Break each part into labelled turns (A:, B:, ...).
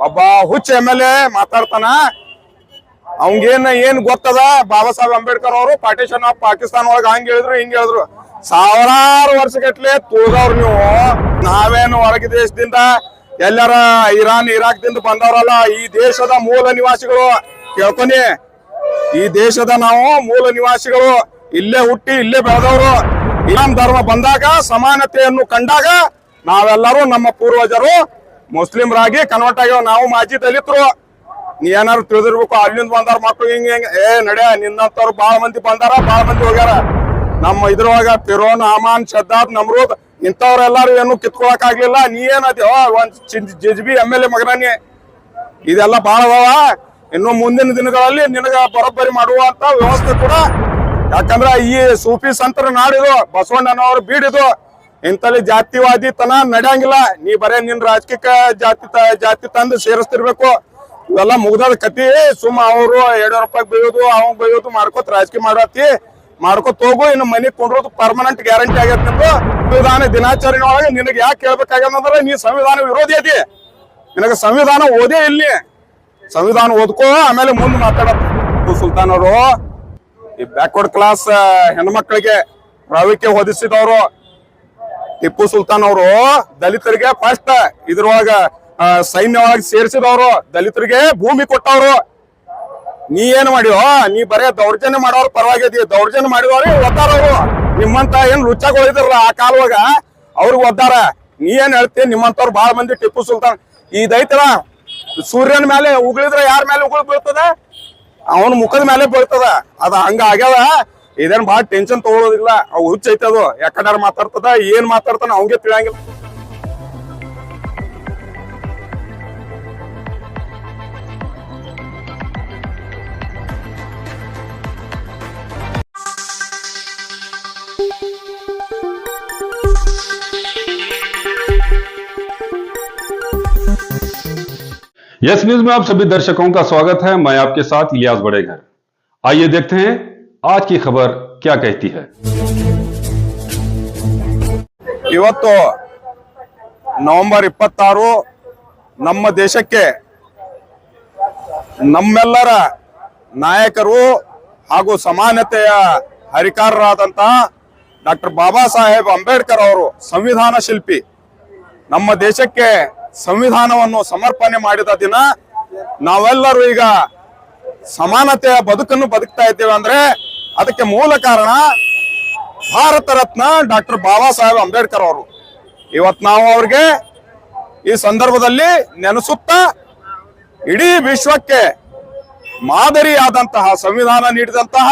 A: ಒಬ್ಬ ಹುಚ್ಚ MLA ಮಾತಾಡ್ತಾನ. ಅವಂಗೇನ್ ಗೊತ್ತದ? ಬಾಬಾ ಸಾಹೇಬ್ ಅಂಬೇಡ್ಕರ್ ಅವರು ಪಾರ್ಟಿಷನ್ ಆಫ್ ಪಾಕಿಸ್ತಾನ ಒಳಗ ಹಂಗ ಹೇಳಿದ್ರು ಹಿಂಗ ಹೇಳಿದ್ರು. ಸಾವಿರಾರು ವರ್ಷಗಟ್ಲೆ ತೂಗವ್ರು ನೀವು. ನಾವೇನು ಹೊರಗೆ ದೇಶದಿಂದ ಎಲ್ಲಾರ ಇರಾನ್ ಇರಾಕ್ದಿಂದ ಬಂದವರಲ್ಲ, ಈ ದೇಶದ ಮೂಲ ನಿವಾಸಿಗಳು. ಕೇಳ್ಕೊನಿ, ಈ ದೇಶದ ನಾವು ಮೂಲ ನಿವಾಸಿಗಳು, ಇಲ್ಲೇ ಹುಟ್ಟಿ ಇಲ್ಲೇ ಬೆಳೆದವರು. ಇಸ್ಲಾಂ ಧರ್ಮ ಬಂದಾಗ ಸಮಾನತೆಯನ್ನು ಕಂಡಾಗ ನಾವೆಲ್ಲರೂ ನಮ್ಮ ಪೂರ್ವಜರು ಮುಸ್ಲಿಮರಾಗಿ ಕನ್ವರ್ಟ್ ಆಗ್ಯಾವ. ನಾವು ಮಾಜಿ ದಲಿತರು. ನೀ ಏನಾರು ತಿಳಿದಿರ್ಬೇಕು. ಅಲ್ಲಿಂದ ಬಂದಾರ ಮಕ್ಳು ಹಿಂಗ ನಡೆ ನಿನ್ನಂತವ್ರು ಬಾಳ ಮಂದಿ ಬಂದಾರ, ಬಾಳ ಮಂದಿ ಹೋಗ್ಯಾರ. ನಮ್ಮ ಇದ್ರೊಳಗ ಫಿರೋನ್, ಹಾಮಾನ್, ಶದ್ದಾದ್, ನಮ್ರೂದ್ ಇಂಥವ್ರೆಲ್ಲಾರು ಏನು ಕಿತ್ಕೊಳಕ್ ಆಗ್ಲಿಲ್ಲ. ನೀ ಏನದ ಒಂದ್ JJB MLA ಮಗನಾನಿ. ಇದೆಲ್ಲ ಬಾಳ ಅದಾವ. ಇನ್ನು ಮುಂದಿನ ದಿನಗಳಲ್ಲಿ ನಿನಗ ಬರೋಬ್ಬರಿ ಮಾಡುವಂತ ವ್ಯವಸ್ಥೆ ಕೂಡ. ಯಾಕಂದ್ರ ಈ ಸೂಫಿ ಸಂತರ ನಾಡಿದು, ಬಸವಣ್ಣನವರು ಬೀಡಿದು. ಇಂತಲ್ಲಿ ಜಾತಿವಾದಿ ತನ ನಡೆಯಂಗಿಲ್ಲ. ನೀ ಬರೇ ನಿನ್ ರಾಜಕೀಯ ಜಾತಿ ತಂದು ಸೇರಿಸ್ತಿರ್ಬೇಕು. ಇವೆಲ್ಲ ಮುಗ್ದದ ಕತಿ. ಸುಮ್ಮ ಅವರು 200 ರೂಪಾಯಿ ಬೈಯೋದು, ಅವಂಗ್ ಬೈಯೋದು ಮಾಡ್ಕೋತ ರಾಜಕೀಯ ಮಾಡತ್ತಿ. ಮಾಡ್ಕೊತ ಹೋಗು. ಇನ್ನು ಮನೆಗ್ ಕೊಂಡ್ರೋದು ಪರ್ಮನೆಂಟ್ ಗ್ಯಾರಂಟಿ ಆಗೈತೆ ನಿಮ್ದು. ಸಂವಿಧಾನ ದಿನಾಚರಣೆ ಒಳಗೆ ನಿನಗೆ ಯಾಕೆ ಕೇಳ್ಬೇಕಾಗ್ಯದಂದ್ರೆ ನೀ ಸಂವಿಧಾನ ವಿರೋಧಿ ಐತಿ. ನಿನಗೆ ಸಂವಿಧಾನ ಓದೇ ಇಲ್ಲಿ. ಸಂವಿಧಾನ ಓದ್ಕೋ, ಆಮೇಲೆ ಮುಂದೆ ಮಾತಾಡತ್ತ. ಟಿಪ್ಪು ಸುಲ್ತಾನ್ ಅವರು ಈ ಬ್ಯಾಕ್ವರ್ಡ್ ಕ್ಲಾಸ್ ಹೆಣ್ಮಕ್ಳಿಗೆ ರವಿಕೆ ಹೊದಿಸಿದವರು. ಟಿಪ್ಪು ಸುಲ್ತಾನ್ ಅವರು ದಲಿತರಿಗೆ ಫಸ್ಟ್ ಇದ್ರೊಳಗ ಸೈನ್ಯ ಒಳಗೆ ಸೇರಿಸಿದವರು. ದಲಿತರಿಗೆ ಭೂಮಿ ಕೊಟ್ಟವ್ರು. ನೀ ಏನ್ ಮಾಡಿಯೋ? ನೀ ಬರೇ ದೌರ್ಜನ್ಯ ಮಾಡೋರು ಪರವಾಗಿದ್ದಿ. ದೌರ್ಜನ್ಯ ಮಾಡಿದವ್ರು ಒದ್ದಾರವ್ರು. ನಿಮ್ಮಂತ ಏನ್ ಲುಚ್ಚಾಗಳಿದ್ರಲ್ಲ ಆ ಕಾಲವಾಗ ಅವ್ರಿಗೆ ಒದ್ದಾರ. ನೀ ಏನ್ ಹೇಳ್ತಿ? ನಿಮ್ಮಂತವ್ರು ಬಹಳ ಮಂದಿ ಟಿಪ್ಪು ಸುಲ್ತಾನ್ ಇದೈತಲ್ಲ, ಸೂರ್ಯನ ಮೇಲೆ ಉಗುಳಿದ್ರೆ ಯಾರ ಮೇಲೆ ಉಗುಳು ಬೀಳ್ತದ? ಅವನ ಮುಖದ ಮೇಲೆ ಬೀಳ್ತದ. ಅದ ಹಂಗ ಆಗ್ಯಾವ. ಇದೇನ್ ಬಾಳ ಟೆನ್ಷನ್ ತಗೊಳ್ಳೋದಿಲ್ಲ. ಅವ್ ಹುಚ್ಚೈತದು. ಯಾಕಂದ್ರೆ ಮಾತಾಡ್ತದ, ಏನ್ ಮಾತಾಡ್ತಾನ ಅವಂಗೆ ತಿಳಿಯಂಗಿಲ್ಲ.
B: यस न्यूज में आप सभी दर्शकों का स्वागत है। मैं आपके साथ इलियास बड़ेघर। आइए देखते हैं आज की खबर क्या कहती है।
A: ಇವತ್ತು ನವೆಂಬರ್ 26 ನಮ್ಮ ದೇಶಕ್ಕೆ ನಮ್ಮೆಲ್ಲರ ನಾಯಕರು ಹಾಗೂ ಸಮಾನತೆಯ ಹರಿಕಾರರಾದಂತಹ ಡಾಕ್ಟರ್ ಬಾಬಾ ಸಾಹೇಬ್ ಅಂಬೇಡ್ಕರ್ ಅವರು ಸಂವಿಧಾನ ಶಿಲ್ಪಿ. ನಮ್ಮ ದೇಶಕ್ಕೆ ಸಂವಿಧಾನವನ್ನು ಸಮರ್ಪಣೆ ಮಾಡಿದ ದಿನ. ನಾವೆಲ್ಲರೂ ಈಗ ಸಮಾನತೆಯ ಬದುಕನ್ನು ಬದುಕ್ತಾ ಇದ್ದೇವೆ ಅಂದ್ರೆ ಅದಕ್ಕೆ ಮೂಲ ಕಾರಣ ಭಾರತ ರತ್ನ ಡಾಕ್ಟರ್ ಬಾಬಾ ಸಾಹೇಬ್ ಅಂಬೇಡ್ಕರ್ ಅವರು. ಇವತ್ತು ನಾವು ಅವ್ರಿಗೆ ಈ ಸಂದರ್ಭದಲ್ಲಿ ನೆನೆಸುತ್ತಾ ಇಡೀ ವಿಶ್ವಕ್ಕೆ ಮಾದರಿಯಾದಂತಹ ಸಂವಿಧಾನ ನೀಡಿದಂತಹ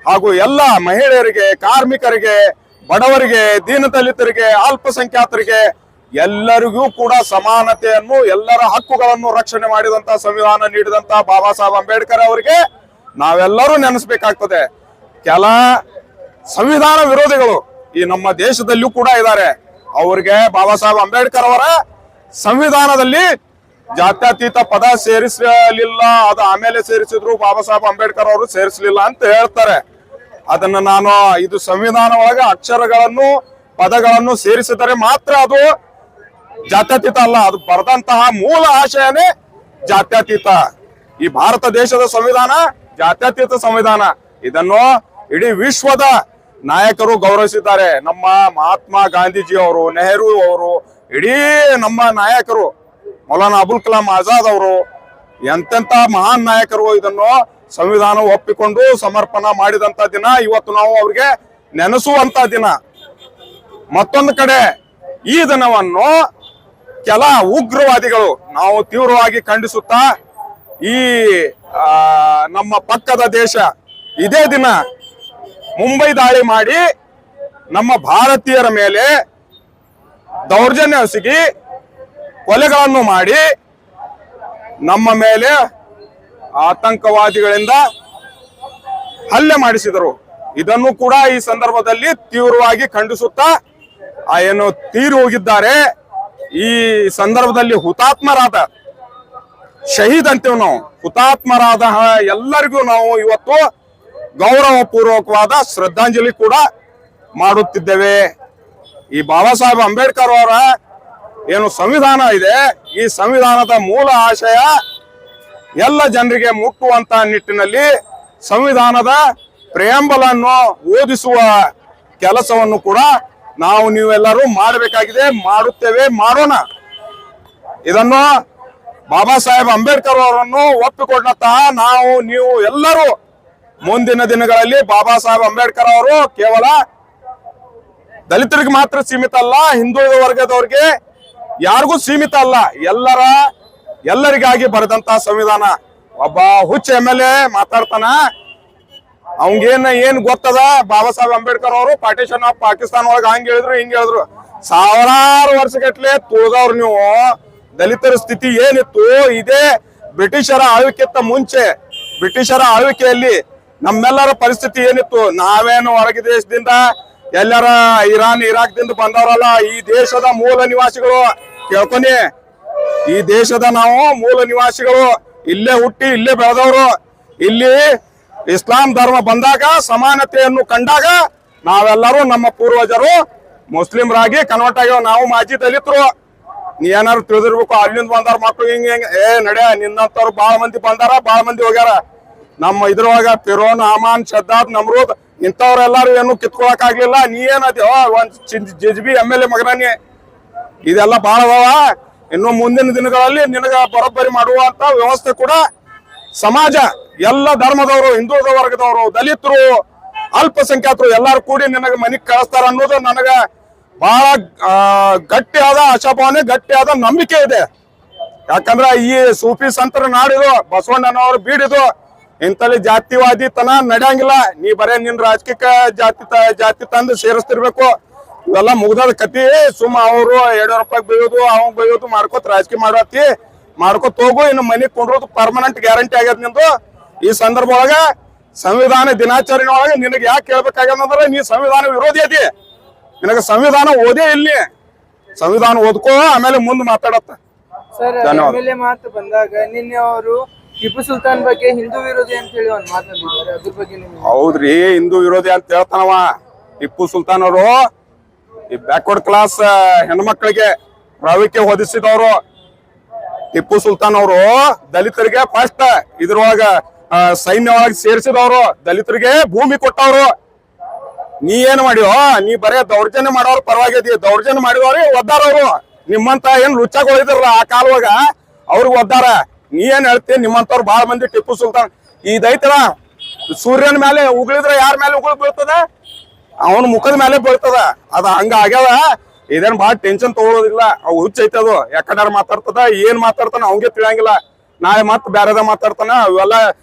A: ಹಾಗೂ ಎಲ್ಲ ಮಹಿಳೆಯರಿಗೆ, ಕಾರ್ಮಿಕರಿಗೆ, ಬಡವರಿಗೆ, ದೀನದಲಿತರಿಗೆ, ಅಲ್ಪಸಂಖ್ಯಾತರಿಗೆ ಎಲ್ಲರಿಗೂ ಕೂಡ ಸಮಾನತೆಯನ್ನು, ಎಲ್ಲರ ಹಕ್ಕುಗಳನ್ನು ರಕ್ಷಣೆ ಮಾಡಿದಂತಹ ಸಂವಿಧಾನ ನೀಡಿದಂತಹ ಬಾಬಾ ಸಾಹೇಬ್ ಅಂಬೇಡ್ಕರ್ ಅವರಿಗೆ ನಾವೆಲ್ಲರೂ ನೆನೆಸ್ಬೇಕಾಗ್ತದೆ. ಕೆಲ ಸಂವಿಧಾನ ವಿರೋಧಿಗಳು ಈ ನಮ್ಮ ದೇಶದಲ್ಲೂ ಕೂಡ ಇದ್ದಾರೆ. ಅವ್ರಿಗೆ ಬಾಬಾ ಸಾಹೇಬ್ ಅಂಬೇಡ್ಕರ್ ಅವರ ಸಂವಿಧಾನದಲ್ಲಿ ಜಾತ್ಯತೀತ ಪದ ಸೇರಿಸಲಿಲ್ಲ, ಅದು ಆಮೇಲೆ ಸೇರಿಸಿದ್ರು, ಬಾಬಾ ಸಾಹೇಬ್ ಅಂಬೇಡ್ಕರ್ ಅವರು ಸೇರಿಸಲಿಲ್ಲ ಅಂತ ಹೇಳ್ತಾರೆ. ಅದನ್ನ ನಾನು ಇದು ಸಂವಿಧಾನ ಒಳಗೆ ಅಕ್ಷರಗಳನ್ನು, ಪದಗಳನ್ನು ಸೇರಿಸಿದರೆ ಮಾತ್ರ ಅದು ಜಾತ್ಯತೀತ ಅಲ್ಲ. ಅದು ಬರೆದಂತಹ ಮೂಲ ಆಶಯನೇ ಜಾತ್ಯತೀತ. ಈ ಭಾರತ ದೇಶದ ಸಂವಿಧಾನ ಜಾತ್ಯತೀತ ಸಂವಿಧಾನ. ಇದನ್ನು ಇಡೀ ವಿಶ್ವದ ನಾಯಕರು ಗೌರವಿಸಿದ್ದಾರೆ. ನಮ್ಮ ಮಹಾತ್ಮ ಗಾಂಧೀಜಿ ಅವರು, ನೆಹರು ಅವರು, ಇಡೀ ನಮ್ಮ ನಾಯಕರು, ಮೌಲಾನಾ ಅಬುಲ್ ಕಲಾಂ ಆಜಾದ್ ಅವರು, ಎಂತೆಂತ ಮಹಾನ್ ನಾಯಕರು ಇದನ್ನು ಸಂವಿಧಾನ ಒಪ್ಪಿಕೊಂಡು ಸಮರ್ಪಣೆ ಮಾಡಿದಂತ ದಿನ. ಇವತ್ತು ನಾವು ಅವ್ರಿಗೆ ನೆನೆಸುವಂತ ದಿನ. ಮತ್ತೊಂದು ಕಡೆ ಈ ದಿನವನ್ನು ಕೆಲ ಉಗ್ರವಾದಿಗಳು ನಾವು ತೀವ್ರವಾಗಿ ಖಂಡಿಸುತ್ತಾ ಈ ನಮ್ಮ ಪಕ್ಕದ ದೇಶ ಇದೇ ದಿನ ಮುಂಬೈ ದಾಳಿ ಮಾಡಿ ನಮ್ಮ ಭಾರತೀಯರ ಮೇಲೆ ದೌರ್ಜನ್ಯ ಎಸಗಿ ಕೊಲೆಗಳನ್ನು ಮಾಡಿ ನಮ್ಮ ಮೇಲೆ ಆತಂಕವಾದಿಗಳಿಂದ ಹಲ್ಲೆ ಮಾಡಿಸಿದರು. ಇದನ್ನು ಕೂಡ ಈ ಸಂದರ್ಭದಲ್ಲಿ ತೀವ್ರವಾಗಿ ಖಂಡಿಸುತ್ತಾ ಏನು ತೀರಿ ಹೋಗಿದ್ದಾರೆ. ಈ ಸಂದರ್ಭದಲ್ಲಿ ಹುತಾತ್ಮರಾದ, ಶಹೀದ್ ಅಂತೀವಿ ನಾವು, ಹುತಾತ್ಮರಾದ ಎಲ್ಲರಿಗೂ ನಾವು ಇವತ್ತು ಗೌರವ ಪೂರ್ವಕವಾದ ಶ್ರದ್ಧಾಂಜಲಿ ಕೂಡ ಮಾಡುತ್ತಿದ್ದೇವೆ. ಈ ಬಾಬಾ ಸಾಹೇಬ್ ಅಂಬೇಡ್ಕರ್ ಅವರ ಏನು ಸಂವಿಧಾನ ಇದೆ, ಈ ಸಂವಿಧಾನದ ಮೂಲ ಆಶಯ ಎಲ್ಲ ಜನರಿಗೆ ಮುಟ್ಟುವಂತ ನಿಟ್ಟಿನಲ್ಲಿ ಸಂವಿಧಾನದ ಪ್ರಿಯಾಂಬಲ್ ಅನ್ನು ಓದಿಸುವ ಕೆಲಸವನ್ನು ಕೂಡ ನಾವು ನೀವೆಲ್ಲರೂ ಮಾಡಬೇಕಾಗಿದೆ, ಮಾಡುತ್ತೇವೆ, ಮಾಡೋಣ. ಇದನ್ನು ಬಾಬಾ ಸಾಹೇಬ್ ಅಂಬೇಡ್ಕರ್ ಅವರನ್ನು ಒಪ್ಪಿಕೊಂಡಂತಹ ನಾವು ನೀವು ಎಲ್ಲರೂ ಮುಂದಿನ ದಿನಗಳಲ್ಲಿ ಬಾಬಾ ಸಾಹೇಬ್ ಅಂಬೇಡ್ಕರ್ ಅವರು ಕೇವಲ ದಲಿತರಿಗೆ ಮಾತ್ರ ಸೀಮಿತ ಅಲ್ಲ, ಹಿಂದುಳಿದ ವರ್ಗದವ್ರಿಗೆ ಯಾರಿಗೂ ಸೀಮಿತ ಅಲ್ಲ, ಎಲ್ಲರಿಗಾಗಿ ಬರೆದಂತ ಸಂವಿಧಾನ. ಒಬ್ಬ ಹುಚ್ಚ MLA ಮಾತಾಡ್ತಾನ, ಅವಂಗೇನ್ ಗೊತ್ತದ? ಬಾಬಾ ಸಾಹೇಬ್ ಅಂಬೇಡ್ಕರ್ ಅವರು ಪಾರ್ಟಿಷನ್ ಆಫ್ ಪಾಕಿಸ್ತಾನ ಒಳಗ ಹಂಗ ಹೇಳಿದ್ರು ಹಿಂಗ ಹೇಳಿದ್ರು. ಸಾವಿರಾರು ವರ್ಷಗಟ್ಲೆ ತುಳಿದವ್ರು ನೀವು. ದಲಿತರ ಸ್ಥಿತಿ ಏನಿತ್ತು, ಇದೇ ಬ್ರಿಟಿಷರ ಆಳ್ವಿಕೆತ್ತ ಮುಂಚೆ, ಬ್ರಿಟಿಷರ ಆಳ್ವಿಕೆಯಲ್ಲಿ ನಮ್ಮೆಲ್ಲರ ಪರಿಸ್ಥಿತಿ ಏನಿತ್ತು? ನಾವೇನು ಹೊರಗೆ ದೇಶದಿಂದ ಎಲ್ಲರ ಇರಾನ್ ಇರಾಕ್ದಿಂದ ಬಂದವರಲ್ಲ, ಈ ದೇಶದ ಮೂಲ ನಿವಾಸಿಗಳು. ಕೇಳ್ಕೊನಿ, ಈ ದೇಶದ ನಾವು ಮೂಲ ನಿವಾಸಿಗಳು, ಇಲ್ಲೇ ಹುಟ್ಟಿ ಇಲ್ಲೇ ಬೆಳೆದವರು. ಇಲ್ಲಿ ಇಸ್ಲಾಂ ಧರ್ಮ ಬಂದಾಗ, ಸಮಾನತೆಯನ್ನು ಕಂಡಾಗ ನಾವೆಲ್ಲರೂ ನಮ್ಮ ಪೂರ್ವಜರು ಮುಸ್ಲಿಮರಾಗಿ ಕನ್ವರ್ಟ್ ಆಗ್ಯಾವ. ನಾವು ಮಾಜಿ ದಲಿತರು. ನೀ ಏನಾರು ತಿಳಿದಿರ್ಬೇಕು, ಅಲ್ಲಿಂದ ಬಂದಾರ ಮಕ್ಳು ಹಿಂಗ ನಡೆ, ನಿನ್ನಂತವ್ರು ಬಾಳ ಮಂದಿ ಬಂದಾರ, ಬಾಳ ಮಂದಿ ಹೋಗ್ಯಾರ. ನಮ್ಮ ಇದ್ರೊಳಗ ಫಿರೋನ್, ಅಮಾನ್, ಶದ್ದಾದ್, ನಮ್ರೂದ್ ಇಂಥವ್ರೆಲ್ಲಾರು ಏನು ಕಿತ್ಕೊಳಕ್ ಆಗ್ಲಿಲ್ಲ. ನೀ ಏನದ ಒಂದ್ JJB MLA ಮಗನೇ. ಇದೆಲ್ಲ ಬಾಳ ಅದಾವ. ಇನ್ನು ಮುಂದಿನ ದಿನಗಳಲ್ಲಿ ನಿನಗ ಬರೋಬ್ಬರಿ ಮಾಡುವಂತ ವ್ಯವಸ್ಥೆ ಕೂಡ ಸಮಾಜ, ಎಲ್ಲ ಧರ್ಮದವರು, ಹಿಂದುಳಿದ ವರ್ಗದವರು, ದಲಿತರು, ಅಲ್ಪಸಂಖ್ಯಾತರು ಎಲ್ಲಾರು ಕೂಡಿ ನಿನಗ ಮನಿಗ್ ಕಳಿಸ್ತಾರ ಅನ್ನೋದು ನನಗ ಬಹಳ ಗಟ್ಟಿಯಾದ ಆಶಾಭಾವನೆ, ಗಟ್ಟಿಯಾದ ನಂಬಿಕೆ ಇದೆ. ಯಾಕಂದ್ರ ಈ ಸೂಫಿ ಸಂತರ ನಾಡಿದು, ಬಸವಣ್ಣನವರು ಬೀಡಿದು. ಇಂತಲ್ಲಿ ಜಾತಿವಾದಿತನ ನಡೆಯಂಗಿಲ್ಲ. ನೀ ಬರೇ ನಿನ್ ರಾಜಕೀಯ ಜಾತಿ ತಂದು ಸೇರಿಸ್ತಿರ್ಬೇಕು. ಇವೆಲ್ಲ ಮುಗ್ದದ ಕತಿ. ಸುಮ್ಮ ಅವರು ₹2 ಬೈಯೋದು, ಅವಂಗ್ ಬೈಯೋದು ಮಾಡ್ಕೋತ ರಾಜಕೀಯ ಮಾಡ್ಕೋತ ಹೋಗು. ಇನ್ನು ಮನಿಗ್ ಕೊಂಡ್ರೋದು ಪರ್ಮನೆಂಟ್ ಗ್ಯಾರಂಟಿ ಆಗ್ಯದ ನಿಂದು. ಈ ಸಂದರ್ಭ ಒಳಗ ಸಂವಿಧಾನ ದಿನಾಚರಣೆ ಒಳಗೆ ನಿನಗೆ ಯಾಕೆ ಕೇಳ್ಬೇಕಾಗ್ಯದಂದ್ರೆ, ನೀ ಸಂವಿಧಾನ ವಿರೋಧಿ ಅದಿ. ನಿನಗೆ ಸಂವಿಧಾನ ಓದೇ ಇಲ್ಲಿ, ಸಂವಿಧಾನ ಓದ್ಕೋ, ಆಮೇಲೆ ಮುಂದೆ ಮಾತಾಡತ್ತ.
C: MLA ಮಾತು ಬಂದಾಗ ನಿನ್ನೆ ಅವರು ಟಿಪ್ಪು ಸುಲ್ತಾನ್ ಬಗ್ಗೆ ಹಿಂದೂ ವಿರೋಧಿ ಅಂತ ಹೇಳಿ ಒಂದು ಮಾತಾಡಿದ್ದಾರೆ. ಅದ್ರ ಬಗ್ಗೆ
A: ಹೌದ್ರಿ, ಹಿಂದೂ ವಿರೋಧಿ ಅಂತ ಹೇಳ್ತಾನವ. ಟಿಪ್ಪು ಸುಲ್ತಾನ್ ಅವರು ಈ ಬ್ಯಾಕ್ವರ್ಡ್ ಕ್ಲಾಸ್ ಹೆಣ್ಮಕ್ಳಿಗೆ ಪ್ರಾವಿಕ್ಯ ಹೊದಿಸಿದವರು. ಟಿಪ್ಪು ಸುಲ್ತಾನ್ ಅವರು ದಲಿತರಿಗೆ ಫಸ್ಟ್ ಇದ್ರೊಳಗ ಸೈನ್ಯ ಒಳಗೆ ಸೇರಿಸಿದವರು, ದಲಿತರಿಗೆ ಭೂಮಿ ಕೊಟ್ಟವ್ರು. ನೀ ಏನ್ ಮಾಡಿಯೋ? ನೀ ಬರೇ ದೌರ್ಜನ್ಯ ಮಾಡೋರು ಪರವಾಗಿದ್ದಿ, ದೌರ್ಜನ್ಯ ಮಾಡಿದವ್ರಿ ಒದ್ದಾರವ್ರು. ನಿಮ್ಮಂತ ಏನ್ ಲುಚ್ಚಾಗಳು ಇದ್ರಲ್ಲ ಆ ಕಾಲವಾಗ ಅವ್ರಿಗೆ ಒದ್ದಾರ. ನೀ ಏನ್ ಹೇಳ್ತಿ? ನಿಮ್ಮಂತವ್ರು ಬಹಳ ಮಂದಿ ಟಿಪ್ಪು ಸುಲ್ತಾನ್ ಇದೈತಲ್ಲ, ಸೂರ್ಯನ ಮೇಲೆ ಉಗುಳಿದ್ರೆ ಯಾರ ಮೇಲೆ ಉಗುಳು ಬೀಳ್ತದ? ಅವನ ಮುಖದ ಮೇಲೆ ಬೀಳ್ತದ. ಅದ ಹಂಗ ಆಗ್ಯಾವ. ಇದೇನ್ ಬಹಳ ಟೆನ್ಷನ್ ತಗೊಳ್ಳೋದಿಲ್ಲ. ಅವ್ ಹುಚ್ಚೈತದು. ಯಾಕಂದ್ರೆ ಮಾತಾಡ್ತದ, ಏನ್ ಮಾತಾಡ್ತಾನ ಅವಂಗೆ ತಿಳಿಯಂಗಿಲ್ಲ. ನಾಳೆ ಮತ್ ಬ್ಯಾರದ ಮಾತಾಡ್ತಾನ. ಅವೆಲ್ಲ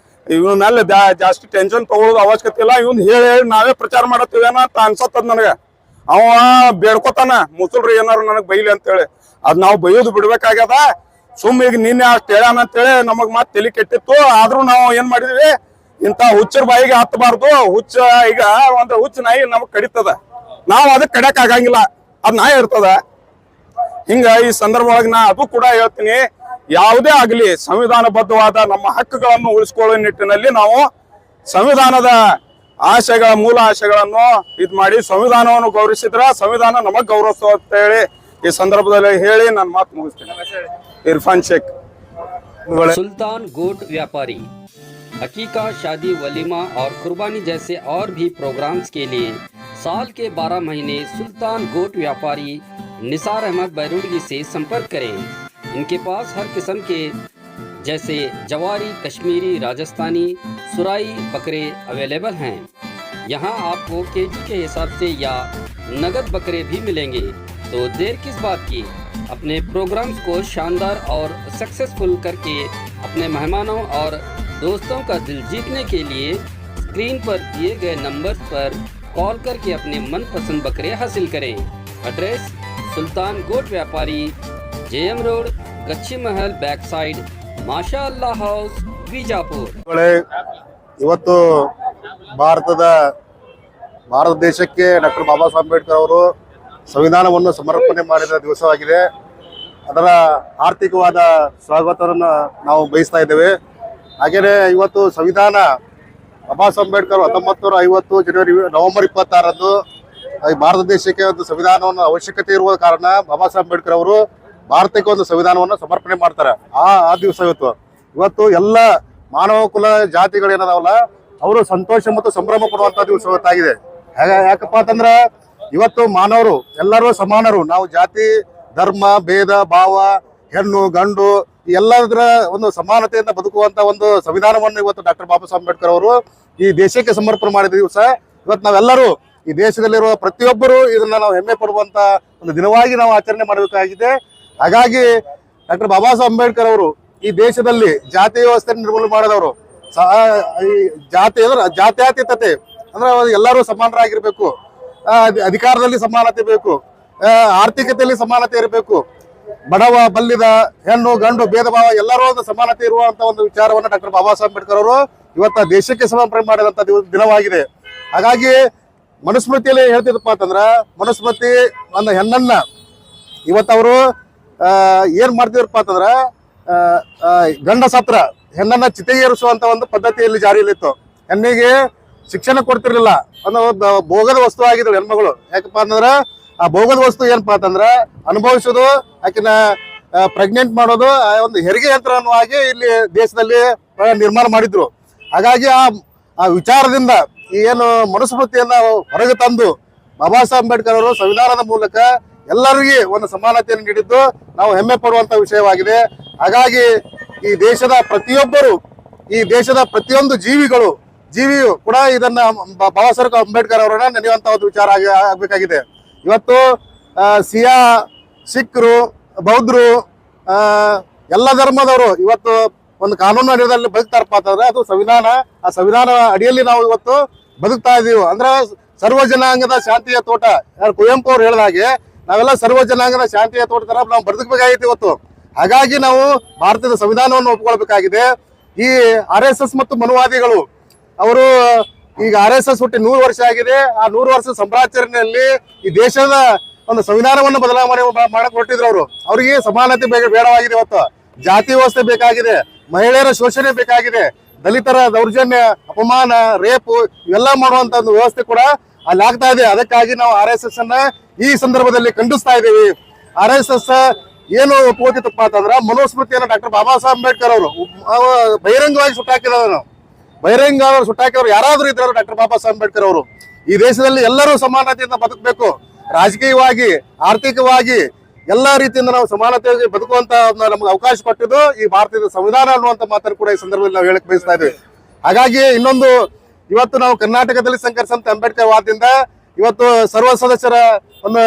A: ಇವನ ಮೇಲೆ ಜಾಸ್ತಿ ಟೆನ್ಷನ್ ತಗೊಳ್ಳೋದು ಅವಶ್ಯಕತೆ ಇಲ್ಲ. ಇವ್ನ ಹೇಳಿ ನಾವೇ ಪ್ರಚಾರ ಮಾಡತ್ತೀವೇನ ಅಂತ ಅನ್ಸತ್ತದ ನನಗ. ಅವ ಬೇಡ್ಕೊತಾನ, ಮುಸುಲ್ರಿ ಏನಾರು ನನಗ್ ಬೈಲಿ ಅಂತೇಳಿ. ಅದ್ ನಾವು ಬೈಯೋದು ಬಿಡ್ಬೇಕಾಗ್ಯದ. ಸುಮ್ ಈಗ ನಿನ್ನೆ ಅಷ್ಟ್ ಹೇಳ್ಯಾನ ಅಂತೇಳಿ ನಮಗ್ ಮತ್ ತಲೆ ಕೆಟ್ಟಿತ್ತು. ಆದ್ರೂ ನಾವು ಏನ್ ಮಾಡಿದ್ವಿ, ಇಂತ ಹುಚ್ಚರ ಬಾಯಿಗೆ ಹತ್ತಬಾರ್ದು. ಹುಚ್ಚ ಈಗ ಒಂದ್ ಹುಚ್ಚ ನಾಯಿ ನಮಗ್ ಕಡಿತದ, ನಾವ್ ಅದಕ್ ಕಡಿಯಕ್ ಆಗಂಗಿಲ್ಲ. ಅದ್ ನಾಯಿ ಇರ್ತದ. ಹಿಂಗ ಈ ಸಂದರ್ಭ ಒಳಗೆ ನಾ ಅದು ಕೂಡ ಹೇಳ್ತೀನಿ, ಯಾವುದೇ ಆಗ್ಲಿ ಸಂವಿಧಾನಬದ್ಧವಾದ ನಮ್ಮ ಹಕ್ಕುಗಳನ್ನು ಉಳಿಸ್ಕೊಳ್ಳೋ ನಿಟ್ಟಿನಲ್ಲಿ ನಾವು ಸಂವಿಧಾನದ ಆಶಯಗಳ ಮೂಲ ಆಶಯಗಳನ್ನು ಇದ್ ಮಾಡಿ ಸಂವಿಧಾನವನ್ನು ಗೌರವಿಸಿದ್ರ ಸಂವಿಧಾನ ನಮಗ್ ಗೌರವಿಸುವ ಅಂತ ಹೇಳಿ ಈ ಸಂದರ್ಭದಲ್ಲಿ ಹೇಳಿ ನನ್ನ ಮಾತು ಮುಗಿಸ್ತೀನಿ. इरफान शेख।
D: सुल्तान गोट व्यापारी अकीका, शादी, वलीमा और कुर्बानी जैसे और भी प्रोग्राम्स के लिए साल के 12 महीने सुल्तान गोट व्यापारी निसार अहमद बैरुडगी से संपर्क करें। इनके पास हर किस्म के जैसे जवारी, कश्मीरी, राजस्थानी, सुराई बकरे अवेलेबल हैं। यहाँ आपको केजी के हिसाब से या नगद बकरे भी मिलेंगे। तो देर किस बात की, अपने प्रोग्राम्स को शानदार और सक्सेसफुल करके अपने मेहमानों और दोस्तों का दिल जीतने के लिए स्क्रीन पर दिए गए नंबर्स पर कॉल करके अपने मनपसंद बकरे हासिल करें। एड्रेस सुल्तान गोट व्यापारी, JM रोड, गच्छी महल बैक साइड, माशा अल्लाह हाउस, बीजापुर।
E: ಇವತ್ತು ಭಾರತ ದೇಶಕ್ಕೆ ಡಾಕ್ಟರ್ ಬಾಬಾ ಸಾಹೇಬ್ ಅಂಬೇಡ್ಕರ್ ಅವರು ಸಂವಿಧಾನವನ್ನು ಸಮರ್ಪಣೆ ಮಾಡಿದ ದಿವಸವಾಗಿದೆ. ಅದರ ಆರ್ಥಿಕವಾದ ಸ್ವಾಗತವನ್ನು ನಾವು ಬಯಸ್ತಾ ಇದ್ದೇವೆ. ಹಾಗೆಯೇ ಇವತ್ತು ಸಂವಿಧಾನ ಬಾಬಾ ಸಾಹೇಬ್ ಅಂಬೇಡ್ಕರ್ 1950 ನವೆಂಬರ್ 26ರಂದು ಭಾರತ ದೇಶಕ್ಕೆ ಒಂದು ಸಂವಿಧಾನವನ್ನು ಅವಶ್ಯಕತೆ ಇರುವ ಕಾರಣ ಬಾಬಾ ಸಾಹೇಬ್ ಅಂಬೇಡ್ಕರ್ ಅವರು ಭಾರತಕ್ಕೆ ಒಂದು ಸಂವಿಧಾನವನ್ನು ಸಮರ್ಪಣೆ ಮಾಡ್ತಾರೆ ಆ ದಿವಸ ಇವತ್ತು ಎಲ್ಲ ಮಾನವ ಕುಲ ಜಾತಿಗಳೇನದಾವಲ್ಲ ಅವರು ಸಂತೋಷ ಮತ್ತು ಸಂಭ್ರಮ ಪಡುವಂತ ದಿವಸ ಇವತ್ತಾಗಿದೆ. ಯಾಕಪ್ಪ ಅಂತಂದ್ರ ಇವತ್ತು ಮಾನವರು ಎಲ್ಲರೂ ಸಮಾನರು. ನಾವು ಜಾತಿ ಧರ್ಮ ಭೇದ ಭಾವ ಹೆಣ್ಣು ಗಂಡು ಎಲ್ಲದರ ಒಂದು ಸಮಾನತೆಯಿಂದ ಬದುಕುವಂತ ಒಂದು ಸಂವಿಧಾನವನ್ನು ಇವತ್ತು ಡಾಕ್ಟರ್ ಬಾಬಾ ಸಾಹೇಬ್ ಅಂಬೇಡ್ಕರ್ ಅವರು ಈ ದೇಶಕ್ಕೆ ಸಮರ್ಪಣೆ ಮಾಡಿದ ದಿವಸ. ಇವತ್ತು ನಾವೆಲ್ಲರೂ ಈ ದೇಶದಲ್ಲಿರುವ ಪ್ರತಿಯೊಬ್ಬರು ಇದನ್ನ ನಾವು ಹೆಮ್ಮೆ ಪಡುವಂತ ಒಂದು ದಿನವಾಗಿ ನಾವು ಆಚರಣೆ ಮಾಡಬೇಕಾಗಿದೆ. ಹಾಗಾಗಿ ಡಾಕ್ಟರ್ ಬಾಬಾ ಸಾಹೇಬ್ ಅಂಬೇಡ್ಕರ್ ಅವರು ಈ ದೇಶದಲ್ಲಿ ಜಾತಿ ವ್ಯವಸ್ಥೆ ನಿರ್ಮೂಲನೆ ಮಾಡಿದವರು. ಈ ಜಾತ್ಯತೀತತೆ ಅಂದ್ರೆ ಎಲ್ಲರೂ ಸಮಾನರಾಗಿರ್ಬೇಕು, ಅಧಿಕಾರದಲ್ಲಿ ಸಮಾನತೆ ಬೇಕು, ಆರ್ಥಿಕತೆಯಲ್ಲಿ ಸಮಾನತೆ ಇರಬೇಕು, ಬಡವ ಬಲ್ಲಿದ ಹೆಣ್ಣು ಗಂಡು ಭೇದ ಭಾವ ಎಲ್ಲರೂ ಒಂದು ಸಮಾನತೆ ಇರುವಂತ ಒಂದು ವಿಚಾರವನ್ನು ಡಾಕ್ಟರ್ ಬಾಬಾ ಸಾಹೇಬ್ ಅಂಬೇಡ್ಕರ್ ಅವರು ಇವತ್ತ ದೇಶಕ್ಕೆ ಸಮರ್ಪಣೆ ಮಾಡಿದಂತ ದಿನವಾಗಿದೆ. ಹಾಗಾಗಿ ಮನುಸ್ಮೃತಿಯಲ್ಲಿ ಹೇಳ್ತಿದ್ದಪ್ಪ ಅಂತಂದ್ರ ಮನುಸ್ಮೃತಿ ಒಂದು ಹೆಣ್ಣನ್ನ ಇವತ್ತವರು ಏನ್ ಮಾಡ್ತಿದ್ರಪ್ಪ ಅಂತಂದ್ರ ಗಂಡ ಸತ್ರ ಹೆಣ್ಣನ್ನ ಚಿತೆಗೇರಿಸುವಂತ ಒಂದು ಪದ್ಧತಿಯಲ್ಲಿ ಜಾರಿಯಲ್ಲಿತ್ತು. ಹೆಣ್ಣಿಗೆ ಶಿಕ್ಷಣ ಕೊಡ್ತಿರ್ಲಿಲ್ಲ ಅನ್ನೋ ಭೋಗದ ವಸ್ತು ಆಗಿದ್ರು ಹೆಣ್ಮಗಳು. ಯಾಕಪ್ಪ ಅಂತಂದ್ರ ಆ ಭೋಗದ ವಸ್ತು ಏನಪ್ಪಾ ಅಂತಂದ್ರ ಅನುಭವಿಸೋದು, ಆಕಿನ ಪ್ರೆಗ್ನೆಂಟ್ ಮಾಡೋದು, ಒಂದು ಹೆರಿಗೆ ಯಂತ್ರವಾಗಿ ಇಲ್ಲಿ ದೇಶದಲ್ಲಿ ನಿರ್ಮಾಣ ಮಾಡಿದ್ರು. ಹಾಗಾಗಿ ಆ ವಿಚಾರದಿಂದ ಏನು ಮನುಸ್ಮೃತಿಯನ್ನ ಹೊರಗೆ ತಂದು ಬಾಬಾ ಸಾಹೇಬ್ ಅಂಬೇಡ್ಕರ್ ಅವರು ಸಂವಿಧಾನದ ಮೂಲಕ ಎಲ್ಲರಿಗೂ ಒಂದು ಸಮಾನತೆಯನ್ನು ನೀಡಿದ್ದು ನಾವು ಹೆಮ್ಮೆ ಪಡುವಂತ ವಿಷಯವಾಗಿದೆ. ಹಾಗಾಗಿ ಈ ದೇಶದ ಪ್ರತಿಯೊಬ್ಬರು, ಈ ದೇಶದ ಪ್ರತಿಯೊಂದು ಜೀವಿಯು ಕೂಡ ಇದನ್ನ ಬಾಬಾ ಸಾಹೇಬ್ ಅಂಬೇಡ್ಕರ್ ಅವರನ್ನ ನೆನೆಯುವಂತ ಒಂದು ವಿಚಾರ ಆಗ್ಬೇಕಾಗಿದೆ. ಇವತ್ತು ಸಿಯಾ, ಸಿಖ್ರು, ಬೌದ್ಧರು, ಎಲ್ಲ ಧರ್ಮದವರು ಇವತ್ತು ಒಂದು ಕಾನೂನು ಅಡಿಯಲ್ಲಿ ಬದುಕ್ತಾರಪ್ಪ ಅಂತಂದ್ರೆ ಅದು ಸಂವಿಧಾನ. ಆ ಸಂವಿಧಾನ ಅಡಿಯಲ್ಲಿ ನಾವು ಇವತ್ತು ಬದುಕ್ತಾ ಇದೀವಿ. ಅಂದ್ರೆ ಸರ್ವ ಜನಾಂಗದ ಶಾಂತಿಯ ತೋಟ, ಕುವೆಂಪು ಅವ್ರು ಹೇಳಿದ ಹಾಗೆ ನಾವೆಲ್ಲ ಸರ್ವ ಜನಾಂಗದ ಶಾಂತಿಯ ತೋಟ ತರ ನಾವು ಬದುಕಬೇಕಾಗಿತ್ತು ಇವತ್ತು. ಹಾಗಾಗಿ ನಾವು ಭಾರತದ ಸಂವಿಧಾನವನ್ನು ಒಪ್ಕೊಳ್ಬೇಕಾಗಿದೆ. ಈ RSS ಮತ್ತು ಮನುವಾದಿಗಳು ಅವರು ಈಗ RSS ಹುಟ್ಟಿ 100 ವರ್ಷ ಆಗಿದೆ. ಆ 100 ವರ್ಷ ಸಂಭ್ರಾಚರಣೆಯಲ್ಲಿ ಈ ದೇಶದ ಒಂದು ಸಂವಿಧಾನವನ್ನು ಬದಲಾವಣೆ ಮಾಡಕ್ ಹೊರಟಿದ್ರು ಅವರು. ಅವರಿಗೆ ಸಮಾನತೆ ಬೇಡವಾಗಿದೆ. ಇವತ್ತು ಜಾತಿ ವ್ಯವಸ್ಥೆ ಬೇಕಾಗಿದೆ, ಮಹಿಳೆಯರ ಶೋಷಣೆ ಬೇಕಾಗಿದೆ, ದಲಿತರ ದೌರ್ಜನ್ಯ, ಅಪಮಾನ, ರೇಪು ಇವೆಲ್ಲ ಮಾಡುವಂತ ಒಂದು ವ್ಯವಸ್ಥೆ ಕೂಡ ಅಲ್ಲಿ ಆಗ್ತಾ ಇದೆ. ಅದಕ್ಕಾಗಿ ನಾವು RSS ಅನ್ನ ಈ ಸಂದರ್ಭದಲ್ಲಿ ಖಂಡಿಸ್ತಾ ಇದ್ದೀವಿ. RSS ಏನು ಒಪ್ಕೋತಿತ್ತಪ್ಪ ಅಂತಂದ್ರ ಮನುಸ್ಮೃತಿಯನ್ನು ಡಾಕ್ಟರ್ ಬಾಬಾ ಸಾಹೇಬ್ ಅಂಬೇಡ್ಕರ್ ಅವರು ಬಹಿರಂಗವಾಗಿ ಸುಟ್ಟಾಕಿದವರು. ಸುಟ್ಟಾಕಿದವರು ಯಾರಾದ್ರೂ ಇದ್ರು ಡಾಕ್ಟರ್ ಬಾಬಾ ಸಾಹೇಬ್ ಅಂಬೇಡ್ಕರ್ ಅವರು. ಈ ದೇಶದಲ್ಲಿ ಎಲ್ಲರೂ ಸಮಾನತೆಯಿಂದ ಬದುಕಬೇಕು, ರಾಜಕೀಯವಾಗಿ ಆರ್ಥಿಕವಾಗಿ ಎಲ್ಲಾ ರೀತಿಯಿಂದ ನಾವು ಸಮಾನತೆಯಾಗಿ ಬದುಕುವಂತ ನಮ್ಗೆ ಅವಕಾಶ ಕೊಟ್ಟಿದ್ದು ಈ ಭಾರತದ ಸಂವಿಧಾನ ಅನ್ನುವಂತ ಮಾತನ್ನು ಕೂಡ ಈ ಸಂದರ್ಭದಲ್ಲಿ ನಾವು ಹೇಳಕ್ ಬಯಸ್ತಾ ಇದ್ವಿ. ಹಾಗಾಗಿ ಇನ್ನೊಂದು ಇವತ್ತು ನಾವು ಕರ್ನಾಟಕದಲ್ಲಿ ಸಂಘರ್ಷ ಅಂಬೇಡ್ಕರ್ ವಾದದಿಂದ ಇವತ್ತು ಸರ್ವ ಸದಸ್ಯರ ಒಂದು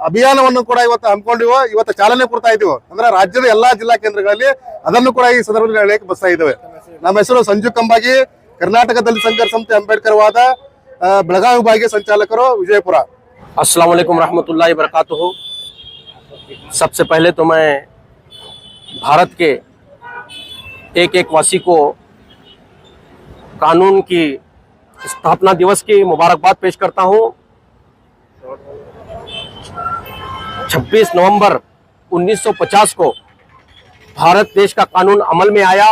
E: ಅಭಿಯಾನವನ್ನು ಕೂಡ ಇವತ್ತು ಹಮ್ಮಿಕೊಂಡಿವ, ಇವತ್ತು ಚಾಲನೆ ಕೊಡ್ತಾ ಇದ್ದೀವಿ. ಅಂದ್ರೆ ರಾಜ್ಯದ ಎಲ್ಲಾ ಜಿಲ್ಲಾ ಕೇಂದ್ರಗಳಲ್ಲಿ ಅದನ್ನು ಕೂಡ ಈ ಸಂದರ್ಭದಲ್ಲಿ ಹೇಳಕ್ಕೆ ಬಸ್ತಾ ಇದ್ದೇವೆ. ನಮ್ಮ ಹೆಸರು ಸಂಜು ಕಂಬಾಗಿ, ಕರ್ನಾಟಕದಲ್ಲಿ ಸಂಘರ್ಷ ಅಂಬೇಡ್ಕರ್ ವಾದ ಬೆಳಗಾವಿ ವಿಭಾಗೀಯ ಸಂಚಾಲಕರು, ವಿಜಯಪುರ.
F: अस्सलाम वालेकुम रहमतुल्लाहि वबरकातुहू। सबसे पहले तो मैं भारत के एक वासी को कानून की स्थापना दिवस की मुबारकबाद पेश करता हूँ। 26 नवंबर 1950 को भारत देश का कानून अमल में आया।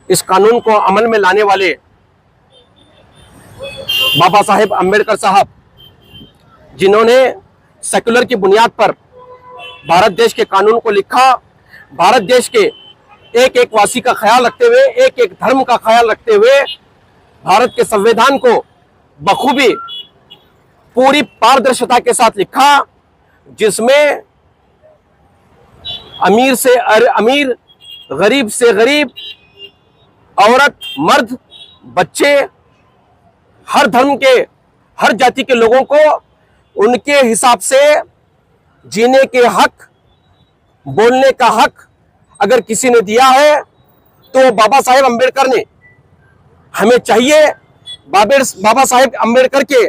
F: इस कानून को अमल में लाने वाले बाबा साहेब अंबेडकर साहब, जिन्होंने सेक्युलर की बुनियाद पर भारत देश के कानून को लिखा, भारत देश के एक वासी का ख्याल रखते हुए, एक धर्म का ख्याल रखते हुए भारत के संविधान को बखूबी पूरी पारदर्शिता के साथ लिखा, जिसमें अमीर से अमीर, गरीब से गरीब, औरत मर्द बच्चे, हर धर्म के हर जाति के लोगों को उनके हिसाब से जीने के हक, बोलने का हक अगर किसी ने दिया है तो बाबा साहेब अंबेडकर ने। हमें चाहिए बाबा साहेब अंबेडकर के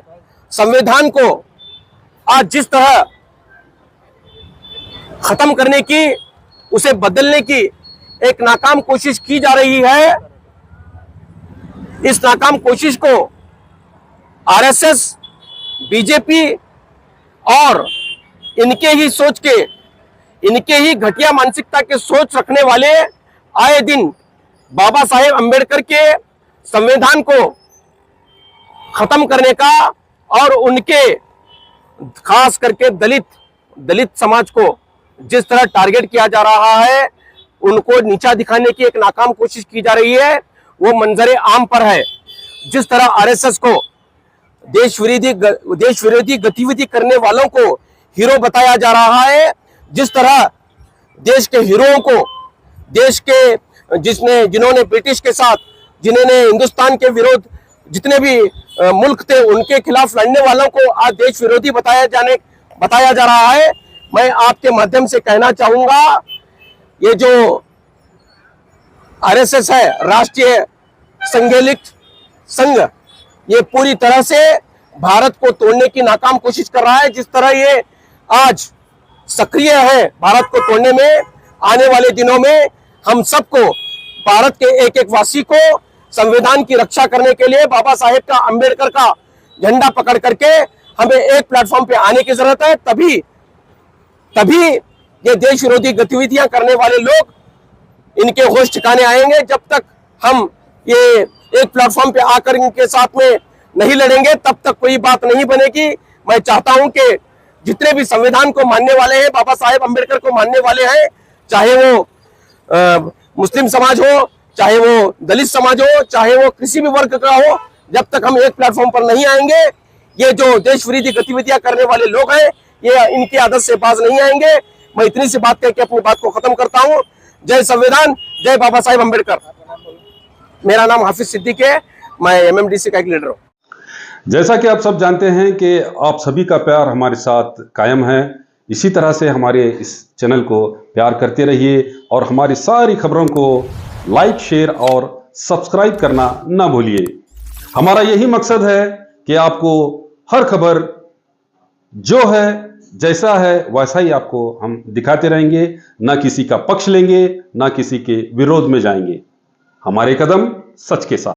F: संविधान को आज जिस तरह खत्म करने की, उसे बदलने की एक नाकाम कोशिश की जा रही है। इस नाकाम कोशिश को RSS, बीजेपी और इनके ही सोच के, इनके ही घटिया मानसिकता के सोच रखने वाले आए दिन बाबा साहेब अंबेडकर के संविधान को खत्म करने का और उनके खास करके दलित समाज को जिस तरह टारगेट किया जा रहा है, उनको नीचा दिखाने की एक नाकाम कोशिश की जा रही है, वो मंजरे आम पर है। जिस तरह आरएसएस को देश विरोधी गतिविधि करने वालों को हीरो बताया जा रहा है, जिस तरह देश के हीरोओं को, देश के जिन्होंने ब्रिटिश के साथ, जिन्होंने हिंदुस्तान के विरोध, जितने भी मुल्क थे उनके खिलाफ लड़ने वालों को आज देश विरोधी बताया जा रहा है। मैं आपके माध्यम से कहना चाहूंगा, ये जो आरएसएस है, राष्ट्रीय संघेलिक संघ, ये पूरी तरह से भारत को तोड़ने की नाकाम कोशिश कर रहा है। जिस तरह ये आज सक्रिय है भारत को तोड़ने में, आने वाले दिनों में हम सबको, भारत के एक एक वासी को संविधान की रक्षा करने के लिए बाबा साहेब का, अंबेडकर का झंडा पकड़ करके हमें एक प्लेटफॉर्म पे आने की जरूरत है। तभी ये देश विरोधी गतिविधियां करने वाले लोग, इनके होश ठिकाने आएंगे। जब तक हम ये एक प्लेटफॉर्म पे आकर इनके साथ में नहीं लड़ेंगे, तब तक कोई बात नहीं बनेगी। मैं चाहता हूं कि जितने भी संविधान को मानने वाले हैं, बाबा साहेब अंबेडकर को मानने वाले हैं, चाहे वो मुस्लिम समाज हो, चाहे वो दलित समाज हो, चाहे वो किसी भी वर्ग का हो, जब तक हम एक प्लेटफॉर्म पर नहीं आएंगे, ये जो देश विरोधी गतिविधियां करने वाले लोग हैं, ये इनकी आदत से बाज नहीं आएंगे। मैं इतनी सी बात करके अपनी बात को खत्म करता हूं। जय संविधान, जय बाबा साहेब अंबेडकर। मेरा नाम हाफिज सिद्दीक है, मैं एमएमडीसी का एक लीडर हूं।
B: जैसा कि आप सब जानते हैं कि आप सभी का प्यार हमारे साथ कायम है। इसी तरह से हमारे इस चैनल को प्यार करते रहिए और हमारी सारी खबरों को लाइक, शेयर और सब्सक्राइब करना ना भूलिए। हमारा यही मकसद है कि आपको हर खबर जो है, जैसा है वैसा ही आपको हम दिखाते रहेंगे। ना किसी का पक्ष लेंगे, ना किसी के विरोध में जाएंगे। हमारे कदम सच के साथ।